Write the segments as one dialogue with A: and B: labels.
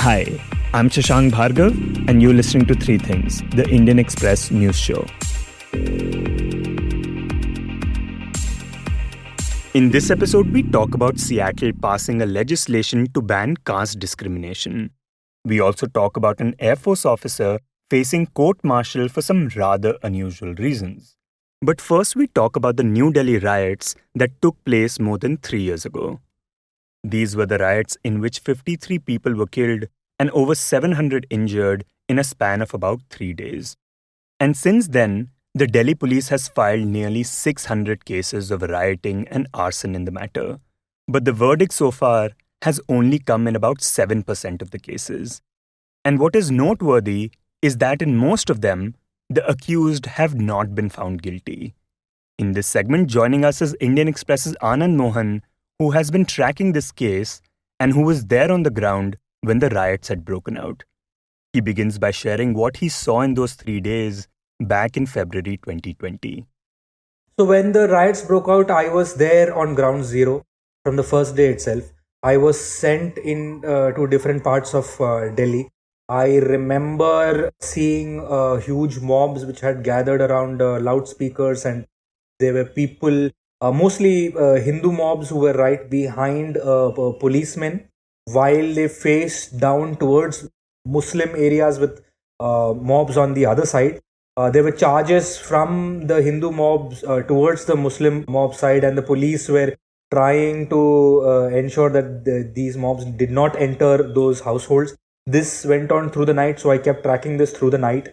A: Hi, I'm Shashank Bhargava, and you're listening to Three Things, the Indian Express news show. In this episode, we talk about Seattle passing a legislation to ban caste discrimination. We also talk about an Air Force officer facing court-martial for some rather unusual reasons. But first, we talk about the New Delhi riots that took place more than 3 years ago. These were the riots in which 53 people were killed and over 700 injured in a span of about 3 days. And since then, the Delhi police has filed nearly 600 cases of rioting and arson in the matter. But the verdict so far has only come in about 7% of the cases. And what is noteworthy is that in most of them, the accused have not been found guilty. In this segment, joining us is Indian Express's Anand Mohan, who has been tracking this case and who was there on the ground when the riots had broken out. He begins by sharing what he saw in those 3 days back in February 2020.
B: So when the riots broke out, I was there on ground zero from the first day itself. I was sent in to different parts of Delhi. I remember seeing huge mobs which had gathered around loudspeakers, and there were people, mostly Hindu mobs, who were right behind policemen while they faced down towards Muslim areas with mobs on the other side. There were charges from the Hindu mobs towards the Muslim mob side, and the police were trying to ensure that these mobs did not enter those households. This went on through the night, so I kept tracking this through the night.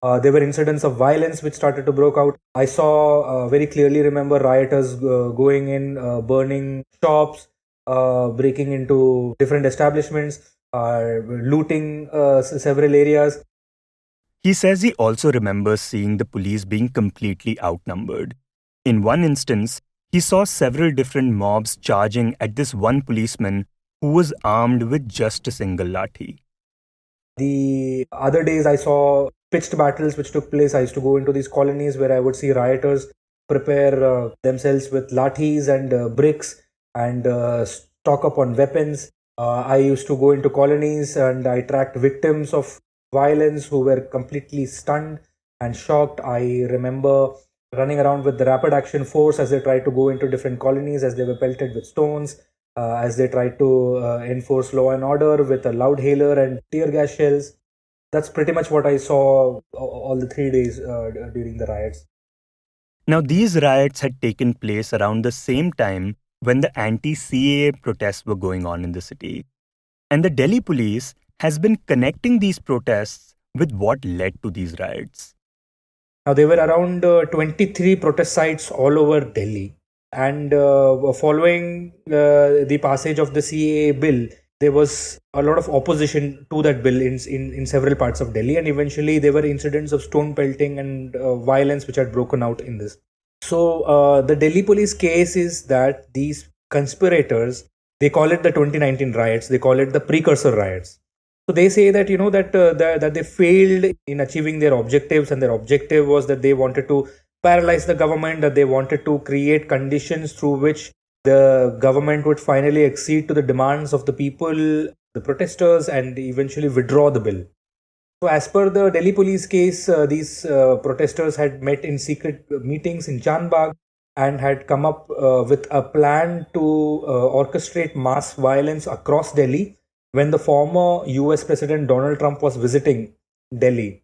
B: There were incidents of violence which started to break out. I saw, very clearly remember, rioters going in, burning shops, breaking into different establishments, looting several areas.
A: He says he also remembers seeing the police being completely outnumbered. In one instance, he saw several different mobs charging at this one policeman who was armed with just a single lathi.
B: The other days I saw pitched battles which took place. I used to go into these colonies where I would see rioters prepare themselves with lathis and bricks and stock up on weapons. I used to go into colonies and I tracked victims of violence who were completely stunned and shocked. I remember running around with the rapid action force as they tried to go into different colonies, as they were pelted with stones, as they tried to enforce law and order with a loud hailer and tear gas shells. That's pretty much what I saw all the 3 days during the riots.
A: Now, these riots had taken place around the same time when the anti-CAA protests were going on in the city. And the Delhi police has been connecting these protests with what led to these riots.
B: Now, there were around 23 protest sites all over Delhi. And following the passage of the CAA bill, there was a lot of opposition to that bill in several parts of Delhi. And eventually, there were incidents of stone pelting and violence which had broken out in this. So, the Delhi police case is that these conspirators, they call it the 2019 riots, they call it the precursor riots. So they say that that they failed in achieving their objectives, and their objective was that they wanted to paralyze the government, that they wanted to create conditions through which the government would finally accede to the demands of the people, the protesters, and eventually withdraw the bill. So as per the Delhi police case, these protesters had met in secret meetings in Janbagh and had come up with a plan to orchestrate mass violence across Delhi when the former US President Donald Trump was visiting Delhi.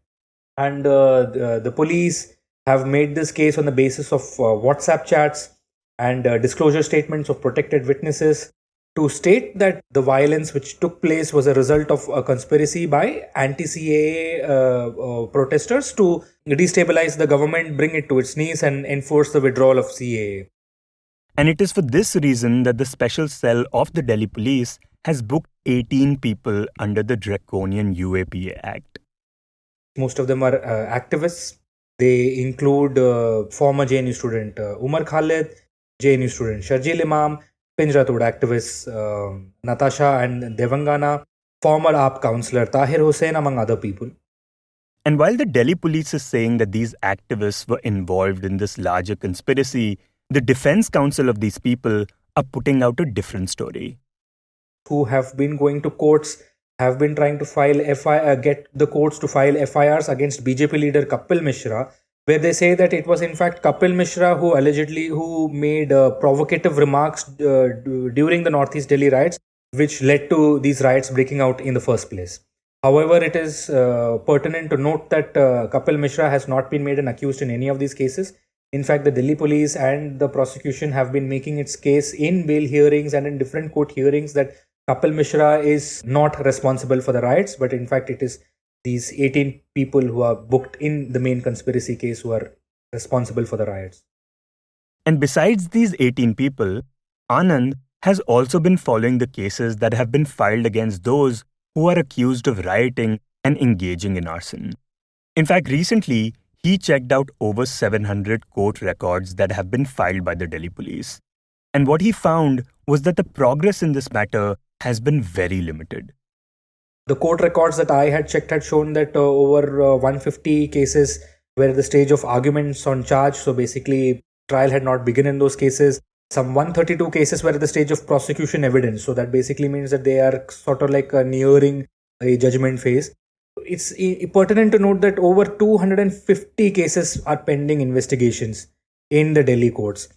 B: And the police have made this case on the basis of WhatsApp chats and disclosure statements of protected witnesses to state that the violence which took place was a result of a conspiracy by anti-CAA protesters to destabilize the government, bring it to its knees, and enforce the withdrawal of CAA.
A: And it is for this reason that the special cell of the Delhi police has booked 18 people under the draconian UAPA Act.
B: Most of them are activists. They include former JNU student Umar Khalid, JNU student Sharjeel Imam, Pinjra Tod activists Natasha and Devangana, former AAP councillor Tahir Hussain, among other people.
A: And while the Delhi police is saying that these activists were involved in this larger conspiracy, the defense counsel of these people are putting out a different story.
B: Who have been going to courts have been trying to get the courts to file FIRs against BJP leader Kapil Mishra, where they say that it was in fact Kapil Mishra who made provocative remarks during the Northeast Delhi riots, which led to these riots breaking out in the first place. However, it is pertinent to note that Kapil Mishra has not been made an accused in any of these cases. In fact, the Delhi police and the prosecution have been making its case in bail hearings and in different court hearings that Kapil Mishra is not responsible for the riots, but in fact, it is these 18 people who are booked in the main conspiracy case who are responsible for the riots.
A: And besides these 18 people, Anand has also been following the cases that have been filed against those who are accused of rioting and engaging in arson. In fact, recently, he checked out over 700 court records that have been filed by the Delhi police. And what he found was that the progress in this matter has been very limited.
B: The court records that I had checked had shown that over 150 cases were at the stage of arguments on charge. So basically, trial had not begun in those cases. Some 132 cases were at the stage of prosecution evidence. So that basically means that they are sort of like nearing a judgment phase. It's pertinent to note that over 250 cases are pending investigations in the Delhi courts.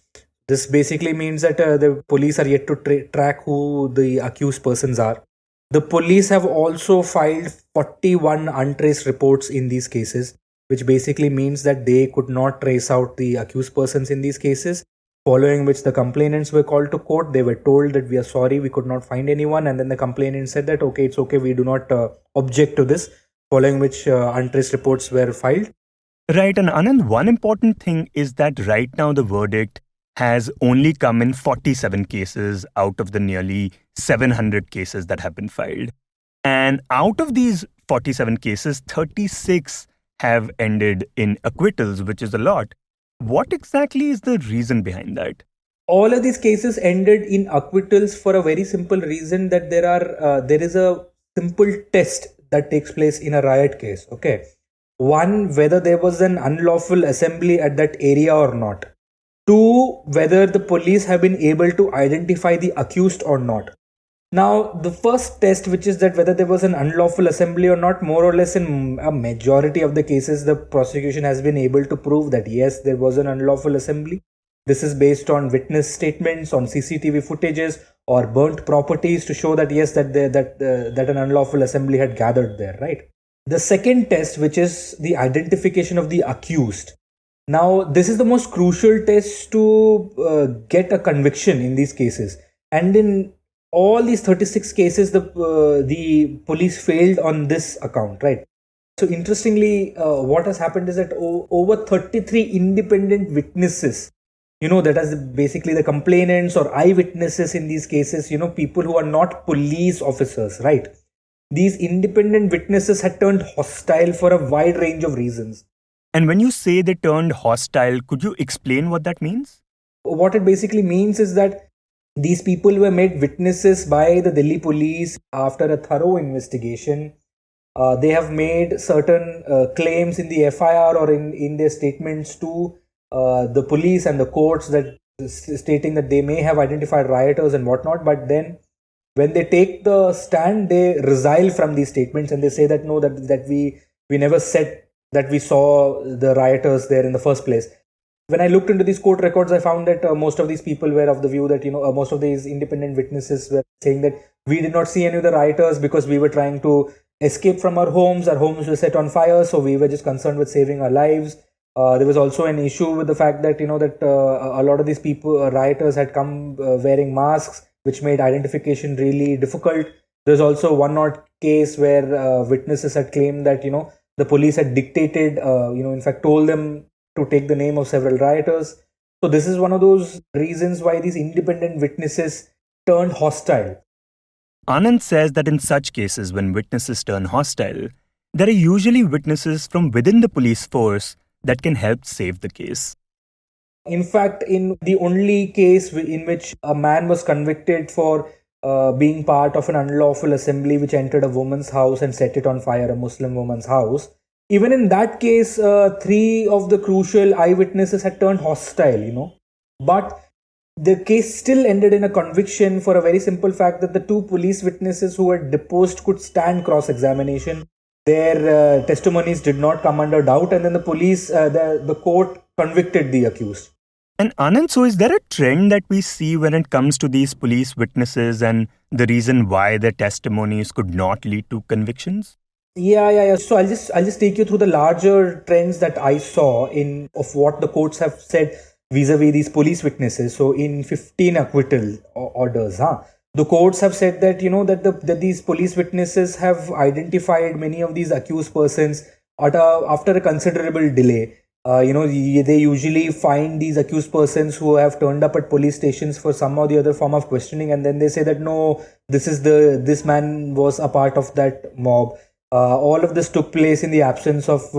B: This basically means that the police are yet to track who the accused persons are. The police have also filed 41 untraced reports in these cases, which basically means that they could not trace out the accused persons in these cases. Following which the complainants were called to court. They were told that we are sorry, we could not find anyone. And then the complainant said that, okay, it's okay, we do not object to this. Following which untraced reports were filed.
A: Right, and Anand, one important thing is that right now the verdict has only come in 47 cases out of the nearly 700 cases that have been filed. And out of these 47 cases, 36 have ended in acquittals, which is a lot. What exactly is the reason behind that?
B: All of these cases ended in acquittals for a very simple reason that there is a simple test that takes place in a riot case. Okay, one, whether there was an unlawful assembly at that area or not. Two, whether the police have been able to identify the accused or not. Now, the first test, which is that whether there was an unlawful assembly or not, more or less in a majority of the cases, the prosecution has been able to prove that yes, there was an unlawful assembly. This is based on witness statements, on CCTV footages, or burnt properties to show that yes, that an unlawful assembly had gathered there, right? The second test, which is the identification of the accused. Now, this is the most crucial test to get a conviction in these cases. And in all these 36 cases, the police failed on this account, right? So interestingly, what has happened is that over 33 independent witnesses, that is basically the complainants or eyewitnesses in these cases, people who are not police officers, right? These independent witnesses had turned hostile for a wide range of reasons.
A: And when you say they turned hostile, could you explain what that means?
B: What it basically means is that these people were made witnesses by the Delhi police after a thorough investigation. They have made certain claims in the FIR or in their statements to the police and the courts that stating that they may have identified rioters and whatnot. But then when they take the stand, they resile from these statements and they say that no, that we never said that we saw the rioters there in the first place. When I looked into these court records, I found that most of these people were of the view that, most of these independent witnesses were saying that we did not see any of the rioters because we were trying to escape from our homes. Our homes were set on fire, so we were just concerned with saving our lives. There was also an issue with the fact that, a lot of these people, rioters had come wearing masks, which made identification really difficult. There's also one odd case where witnesses had claimed that, the police had dictated, in fact, told them to take the name of several rioters. So this is one of those reasons why these independent witnesses turned hostile.
A: Anand says that in such cases, when witnesses turn hostile, there are usually witnesses from within the police force that can help save the case.
B: In fact, in the only case in which a man was convicted for being part of an unlawful assembly which entered a woman's house and set it on fire, a Muslim woman's house, even in that case, 3 of the crucial eyewitnesses had turned hostile, But The case still ended in a conviction for a very simple fact that the two police witnesses who were deposed could stand cross-examination. Their testimonies did not come under doubt, and then the court convicted the accused.
A: And Anand, so is there a trend that we see when it comes to these police witnesses and the reason why their testimonies could not lead to convictions?
B: Yeah. So I'll just take you through the larger trends that I saw in of what the courts have said vis-a-vis these police witnesses. So in 15 acquittal orders, the courts have said that that these police witnesses have identified many of these accused persons after a considerable delay. They usually find these accused persons who have turned up at police stations for some or the other form of questioning, and then they say that no, this man was a part of that mob. All of this took place in the absence of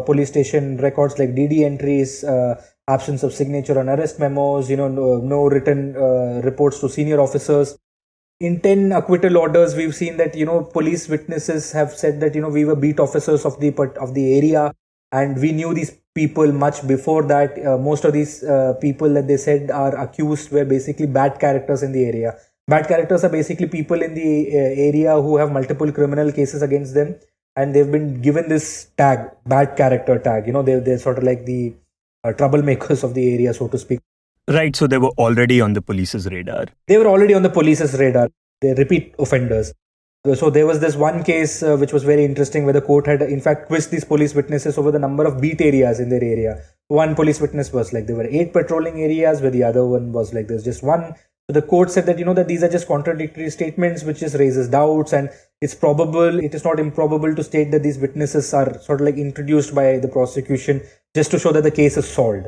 B: police station records like DD entries, absence of signature on arrest memos, no written reports to senior officers. In 10 acquittal orders, we've seen that police witnesses have said that we were beat officers of the area, and we knew these people much before that. Most of these people that they said are accused were basically bad characters in the area. Bad characters are basically people in the area who have multiple criminal cases against them, and they've been given this tag, bad character tag. They're sort of like the troublemakers of the area, so to speak.
A: Right, so they were already on the police's radar.
B: They were already on the police's radar. They're repeat offenders. So there was this one case which was very interesting, where the court had in fact quizzed these police witnesses over the number of beat areas in their area. One police witness was like there were 8 patrolling areas, where the other one was like there's just one. So the court said that that these are just contradictory statements, which just raises doubts, and it is not improbable to state that these witnesses are sort of like introduced by the prosecution just to show that the case is solved.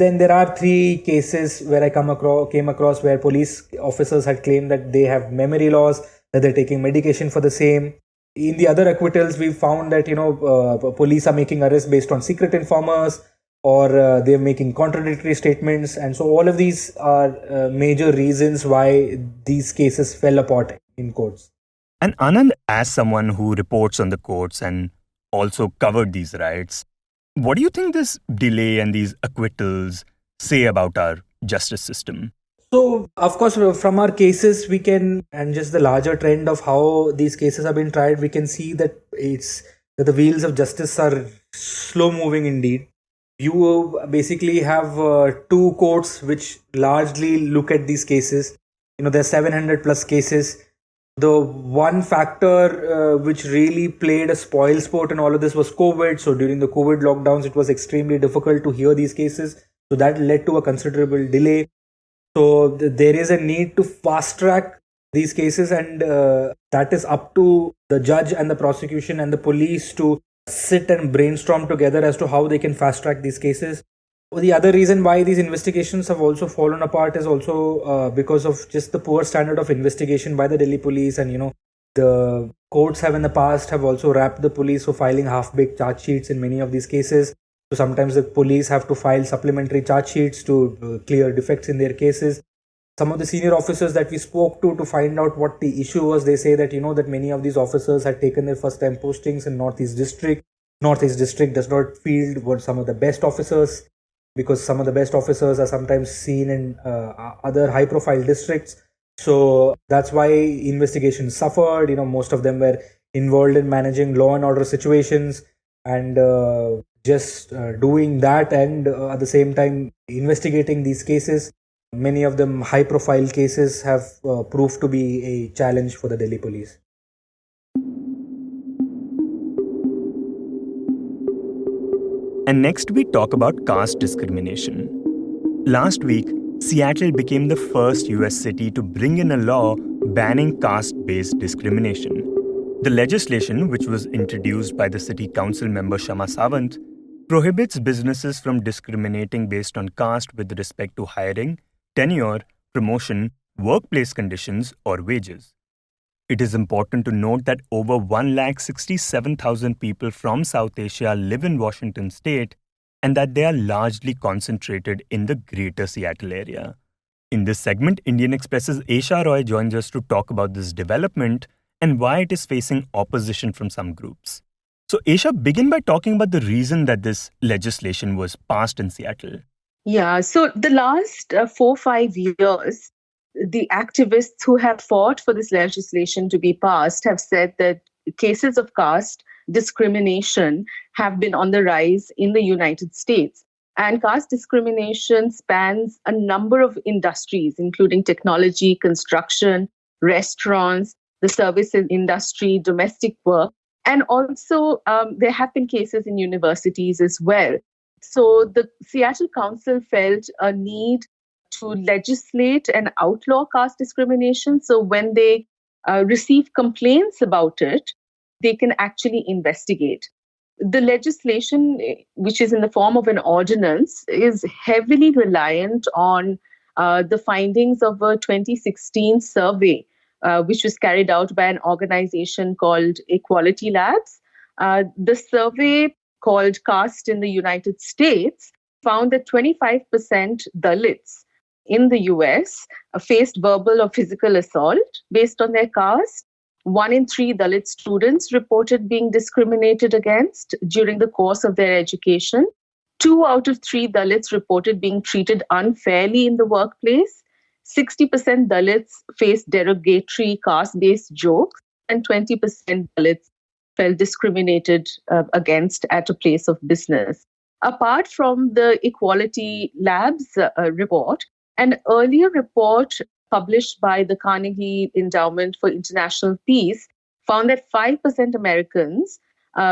B: Then there are 3 cases where I came across where police officers had claimed that they have memory loss, that they're taking medication for the same. In the other acquittals, we found that police are making arrests based on secret informers, or they're making contradictory statements, and so all of these are major reasons why these cases fell apart in courts.
A: And Anand, as someone who reports on the courts and also covered these riots, what do you think this delay and these acquittals say about our justice system?
B: So, of course, from our cases, we can, and just the larger trend of how these cases have been tried, we can see that that the wheels of justice are slow moving indeed. You basically have 2 courts which largely look at these cases. There's 700 plus cases. The one factor which really played a spoil sport in all of this was COVID. So during the COVID lockdowns, it was extremely difficult to hear these cases. So that led to a considerable delay. So there is a need to fast track these cases, and that is up to the judge and the prosecution and the police to sit and brainstorm together as to how they can fast track these cases. The other reason why these investigations have also fallen apart is also because of just the poor standard of investigation by the Delhi police, and the courts have in the past have also wrapped the police for filing half-baked charge sheets in many of these cases. So sometimes the police have to file supplementary charge sheets to clear defects in their cases. Some of the senior officers that we spoke to find out what the issue was, they say that that many of these officers had taken their first time postings in Northeast District. Northeast District does not field what some of the best officers, because some of the best officers are sometimes seen in other high profile districts. So that's why investigations suffered. Most of them were involved in managing law and order situations, and just doing that, and at the same time investigating these cases. Many of them high profile cases have proved to be a challenge for the Delhi police.
A: And next we talk about caste discrimination. Last week, Seattle became the first US city to bring in a law banning caste-based discrimination. The legislation, which was introduced by the city council member Shama Sawant, prohibits businesses from discriminating based on caste with respect to hiring, tenure, promotion, workplace conditions, or wages. It is important to note that over 167,000 people from South Asia live in Washington state, and that they are largely concentrated in the greater Seattle area. In this segment, Indian Express's Esha Roy joins us to talk about this development and why it is facing opposition from some groups. So, Esha, begin by talking about the reason that this legislation was passed in Seattle.
C: Yeah, so the last 4, 5 years, the activists who have fought for this legislation to be passed have said that cases of caste discrimination have been on the rise in the United States. And caste discrimination spans a number of industries, including technology, construction, restaurants, the services industry, domestic work. And also, there have been cases in universities as well. So the Seattle Council felt a need to legislate and outlaw caste discrimination. So when they receive complaints about it, they can actually investigate. The legislation, which is in the form of an ordinance, is heavily reliant on the findings of a 2016 survey, which was carried out by an organization called Equality Labs. The survey, called Caste in the United States, found that 25% Dalits in the US faced verbal or physical assault based on their caste. 1 in 3 Dalit students reported being discriminated against during the course of their education. 2 out of 3 Dalits reported being treated unfairly in the workplace. 60% Dalits faced derogatory caste based jokes, and 20% Dalits felt discriminated against at a place of business. Apart from the Equality Labs report, an earlier report published by the Carnegie Endowment for International Peace found that 5% Americans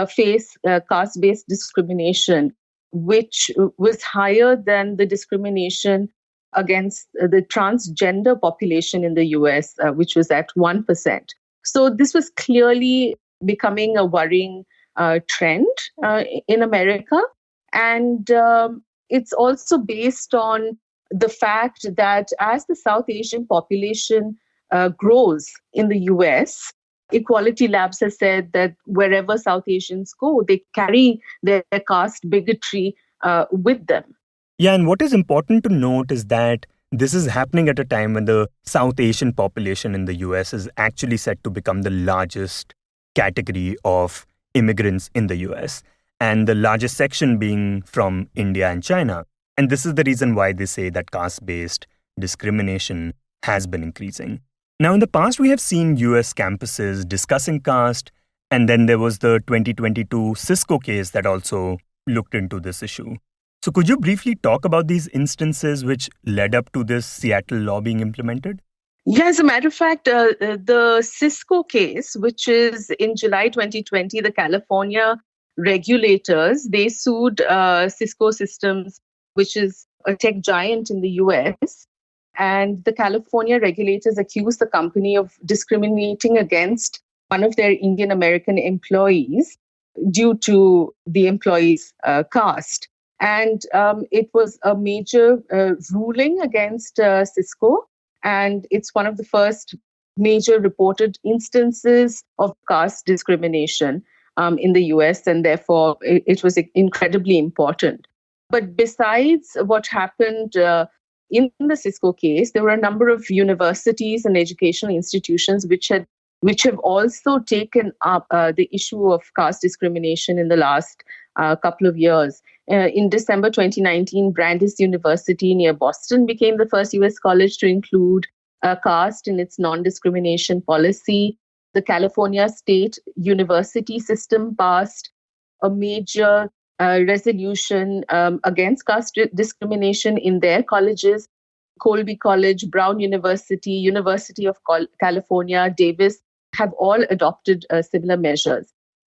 C: face caste based discrimination, which was higher than the discrimination against the transgender population in the US, which was at 1%. So this was clearly becoming a worrying trend in America. And it's also based on the fact that as the South Asian population grows in the US, Equality Labs has said that wherever South Asians go, they carry their caste bigotry with them.
A: Yeah, and what is important to note is that this is happening at a time when the South Asian population in the US is actually set to become the largest category of immigrants in the US, and the largest section being from India and China. And this is the reason why they say that caste-based discrimination has been increasing. Now, in the past, we have seen US campuses discussing caste, and then there was the 2022 Cisco case that also looked into this issue. So could you briefly talk about these instances which led up to this Seattle law being implemented?
C: Yeah, as a matter of fact, the Cisco case, which is in July 2020, the California regulators, they sued Cisco Systems, which is a tech giant in the US. And the California regulators accused the company of discriminating against one of their Indian American employees due to the employee's caste. And it was a major ruling against Cisco. And it's one of the first major reported instances of caste discrimination in the US. And therefore, it was incredibly important. But besides what happened in the Cisco case, there were a number of universities and educational institutions which have also taken up the issue of caste discrimination in the last couple of years. In December 2019, Brandeis University near Boston became the first US college to include caste in its non-discrimination policy. The California State University system passed a major resolution against caste discrimination in their colleges. Colby College, Brown University, University of California, Davis have all adopted similar measures.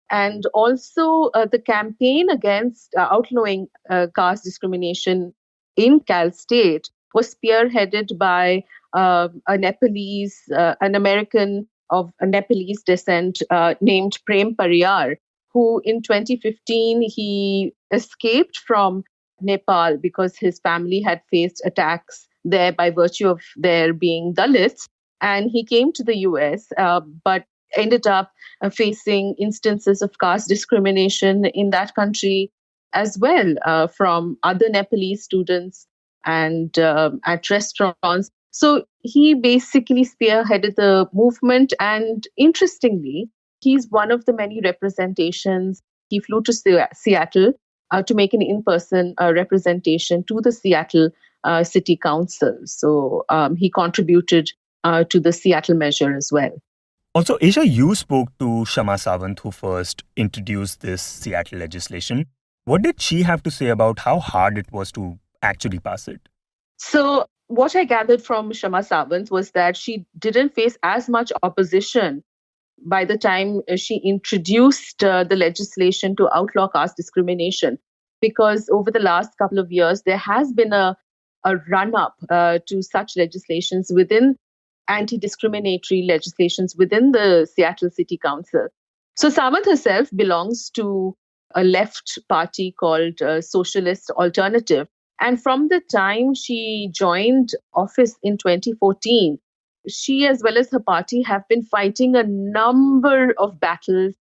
C: And also the campaign against outlawing caste discrimination in Cal State was spearheaded by an American of Nepalese descent named Prem Pariyar, who in 2015, he escaped from Nepal because his family had faced attacks there by virtue of their being Dalits. And he came to the US, but ended up facing instances of caste discrimination in that country as well from other Nepalese students and at restaurants. So he basically spearheaded the movement. And interestingly, he's one of the many representations. He flew to Seattle to make an in-person representation to the Seattle City Council. So he contributed to the Seattle measure as well.
A: Also, Esha, you spoke to Shama Sawant, who first introduced this Seattle legislation. What did she have to say about how hard it was to actually pass it?
C: So what I gathered from Shama Sawant was that she didn't face as much opposition by the time she introduced the legislation to outlaw caste discrimination, because over the last couple of years, there has been a run up to such legislations within anti-discriminatory legislations within the Seattle City Council. So Sawant herself belongs to a left party called Socialist Alternative. And from the time she joined office in 2014, she, as well as her party, have been fighting a number of battles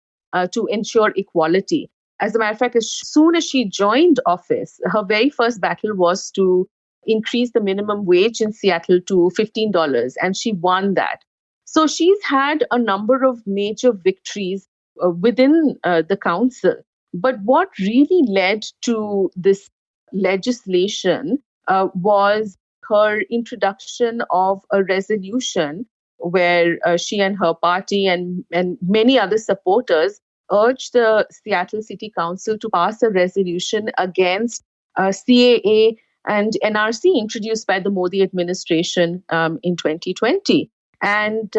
C: to ensure equality. As a matter of fact, as soon as she joined office, her very first battle was to increase the minimum wage in Seattle to $15, and she won that. So she's had a number of major victories within the council. But what really led to this legislation was her introduction of a resolution where she and her party and many other supporters urged the Seattle City Council to pass a resolution against CAA and NRC introduced by the Modi administration in 2020. And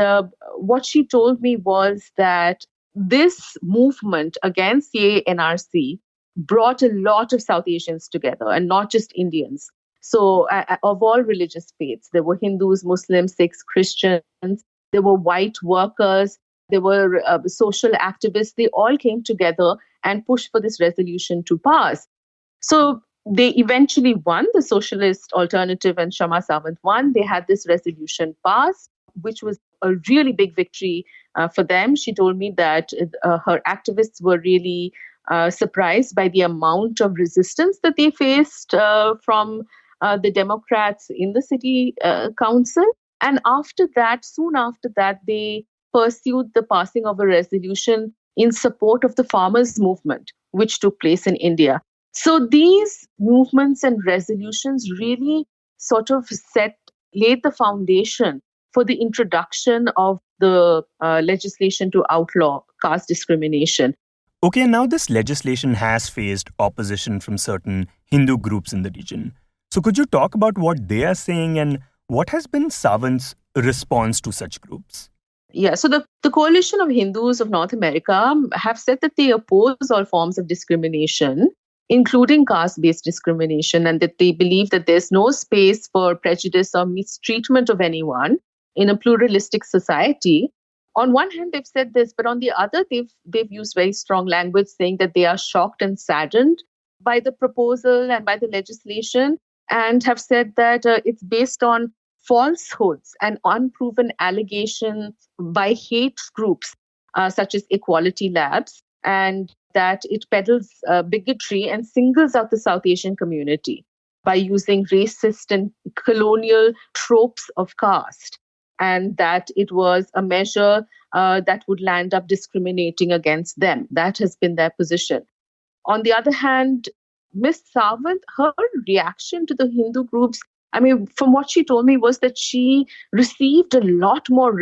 C: what she told me was that this movement against CAA NRC brought a lot of South Asians together and not just Indians. So of all religious faiths, there were Hindus, Muslims, Sikhs, Christians, there were white workers, there were social activists. They all came together and pushed for this resolution to pass. So they eventually won. The Socialist Alternative and Shama Sawant won. They had this resolution passed, which was a really big victory for them. She told me that her activists were really surprised by the amount of resistance that they faced from the Democrats in the city council. And after that, soon after that, they pursued the passing of a resolution in support of the farmers' movement, which took place in India. So these movements and resolutions really sort of laid the foundation for the introduction of the legislation to outlaw caste discrimination.
A: Okay, now this legislation has faced opposition from certain Hindu groups in the region. So could you talk about what they are saying and what has been Sawant's response to such groups?
C: Yeah, so the Coalition of Hindus of North America have said that they oppose all forms of discrimination, including caste-based discrimination, and that they believe that there's no space for prejudice or mistreatment of anyone in a pluralistic society. On one hand, they've said this, but on the other, they've used very strong language saying that they are shocked and saddened by the proposal and by the legislation, and have said that it's based on falsehoods and unproven allegations by hate groups such as Equality Labs, and that it peddles bigotry and singles out the South Asian community by using racist and colonial tropes of caste, and that it was a measure that would land up discriminating against them. That has been their position. On the other hand, Ms. Sawant, her reaction to the Hindu groups, I mean, from what she told me, was that she received a lot more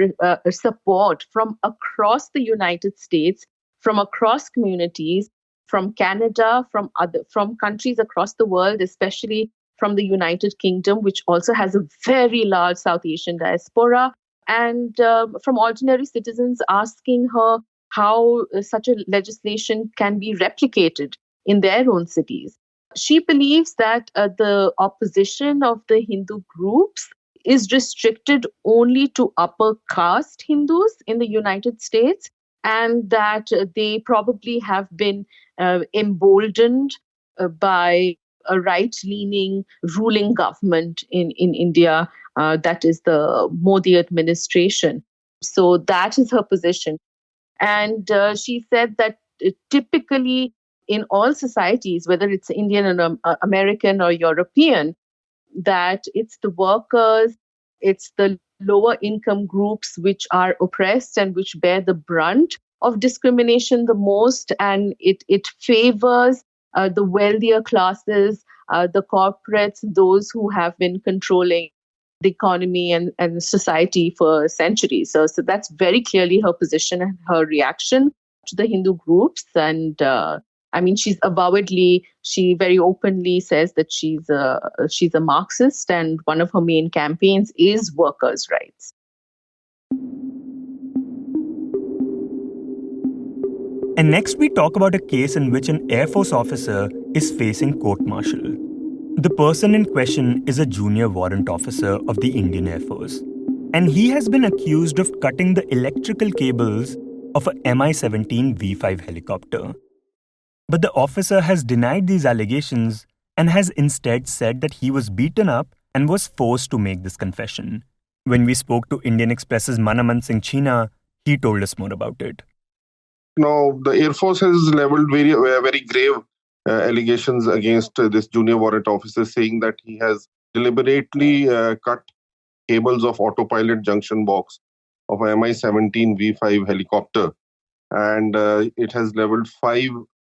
C: support from across the United States, from across communities, from Canada, from countries across the world, especially from the United Kingdom, which also has a very large South Asian diaspora, and from ordinary citizens asking her how such a legislation can be replicated in their own cities. She believes that the opposition of the Hindu groups is restricted only to upper caste Hindus in the United States, and that they probably have been emboldened by a right-leaning ruling government in India, that is the Modi administration. So that is her position. And she said that typically in all societies, whether it's Indian or American or European, that it's the workers, it's the lower income groups which are oppressed and which bear the brunt of discrimination the most, and it favors the wealthier classes, the corporates, those who have been controlling the economy and society for centuries. So that's very clearly her position and her reaction to the Hindu groups. And I mean, she very openly says that she's a Marxist, and one of her main campaigns is workers' rights.
A: And next, we talk about a case in which an Air Force officer is facing court-martial. The person in question is a junior warrant officer of the Indian Air Force, and he has been accused of cutting the electrical cables of a Mi-17 V5 helicopter. But the officer has denied these allegations and has instead said that he was beaten up and was forced to make this confession. When we spoke to Indian Express's Aman Singh Chhina, he told us more about it.
D: Now, the Air Force has leveled very grave allegations against this junior warrant officer, saying that he has deliberately cut cables of autopilot junction box of a Mi-17 V5 helicopter. And it has leveled 5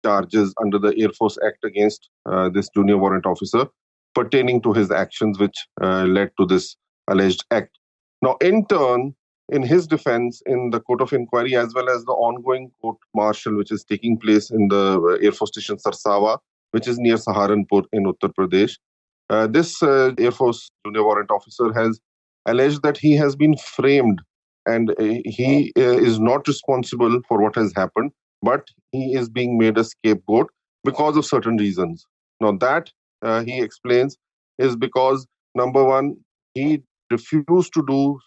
D: charges under the Air Force Act against this junior warrant officer pertaining to his actions which led to this alleged act. Now, in turn, in his defense in the court of inquiry, as well as the ongoing court martial which is taking place in the Air Force Station Sarsawa, which is near Saharanpur in Uttar Pradesh, this Air Force junior warrant officer has alleged that he has been framed and he is not responsible for what has happened, but he is being made a scapegoat because of certain reasons. Now that, he explains, is because, number one, he refused to do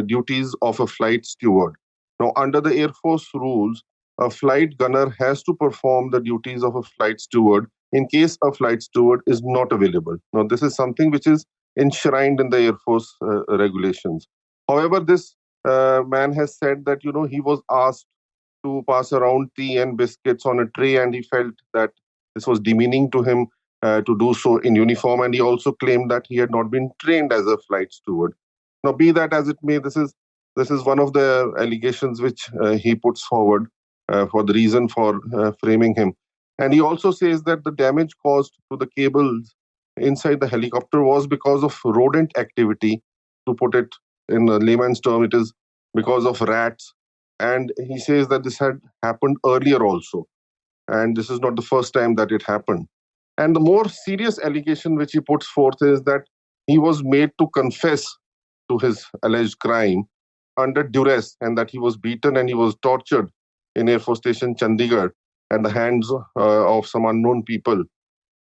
D: duties of a flight steward. Now, under the Air Force rules, a flight gunner has to perform the duties of a flight steward in case a flight steward is not available. Now, this is something which is enshrined in the Air Force regulations. However, this man has said that, he was asked to pass around tea and biscuits on a tray, and he felt that this was demeaning to him to do so in uniform, and he also claimed that he had not been trained as a flight steward. Now, be that as it may, this is one of the allegations which he puts forward for the reason for framing him. And he also says that the damage caused to the cables inside the helicopter was because of rodent activity. To put it in a layman's term, it is because of rats. And he says that this had happened earlier also. And this is not the first time that it happened. And the more serious allegation which he puts forth is that he was made to confess to his alleged crime under duress, and that he was beaten and he was tortured in Air Force Station Chandigarh at the hands of some unknown people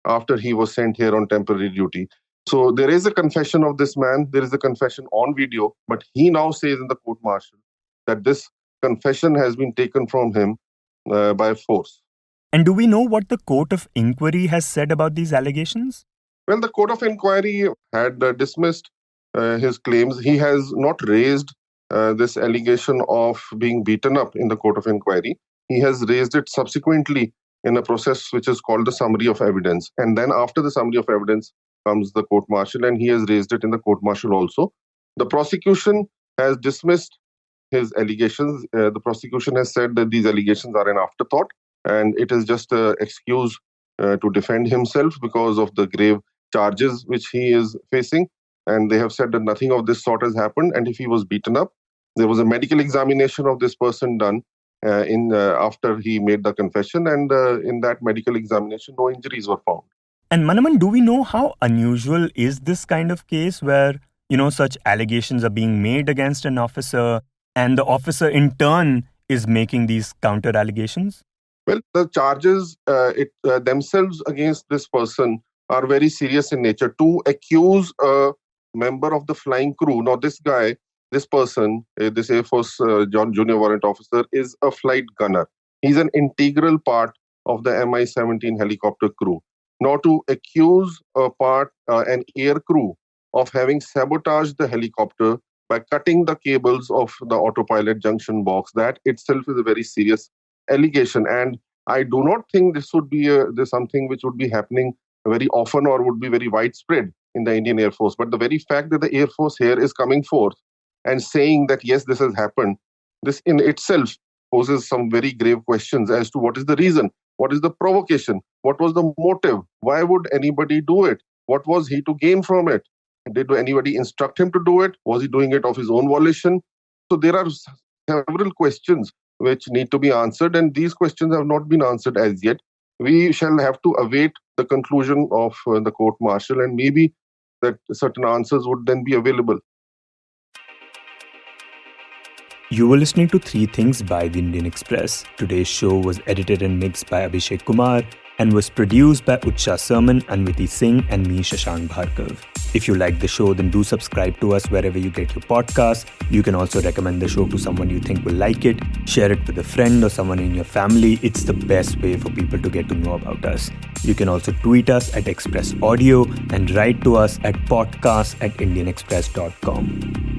D: after he was sent here on temporary duty. So there is a confession of this man. There is a confession on video, but he now says in the court martial that this confession has been taken from him by force.
A: And do we know what the court of inquiry has said about these allegations?
D: Well, the court of inquiry had dismissed his claims. He has not raised this allegation of being beaten up in the court of inquiry. He has raised it subsequently in a process which is called the summary of evidence. And then after the summary of evidence comes the court martial, and he has raised it in the court martial also. The prosecution has dismissed his allegations. The prosecution has said that these allegations are an afterthought, and it is just an excuse to defend himself because of the grave charges which he is facing. And they have said that nothing of this sort has happened. And if he was beaten up, there was a medical examination of this person done after he made the confession. And in that medical examination, no injuries were found.
A: And Manaman, do we know how unusual is this kind of case where, such allegations are being made against an officer and the officer in turn is making these counter allegations?
D: Well, the charges themselves against this person are very serious in nature. To accuse a member of the flying crew, now this person, this Air Force junior warrant officer, is a flight gunner. He's an integral part of the Mi-17 helicopter crew. Now, to accuse an air crew of having sabotaged the helicopter by cutting the cables of the autopilot junction box, that itself is a very serious allegation. And I do not think this would be something which would be happening very often or would be very widespread in the Indian Air Force. But the very fact that the Air Force here is coming forth and saying that, yes, this has happened, this in itself poses some very grave questions as to what is the reason. What is the provocation? What was the motive? Why would anybody do it? What was he to gain from it? Did anybody instruct him to do it? Was he doing it of his own volition? So there are several questions which need to be answered, and these questions have not been answered as yet. We shall have to await the conclusion of the court-martial, and maybe that certain answers would then be available.
A: You were listening to Three Things by the Indian Express. Today's show was edited and mixed by Abhishek Kumar and was produced by Utsha Sermon, Anviti Singh, and me, Shashank Bhargava. If you like the show, then do subscribe to us wherever you get your podcasts. You can also recommend the show to someone you think will like it. Share it with a friend or someone in your family. It's the best way for people to get to know about us. You can also tweet us at Express Audio and write to us at podcast@indianexpress.com.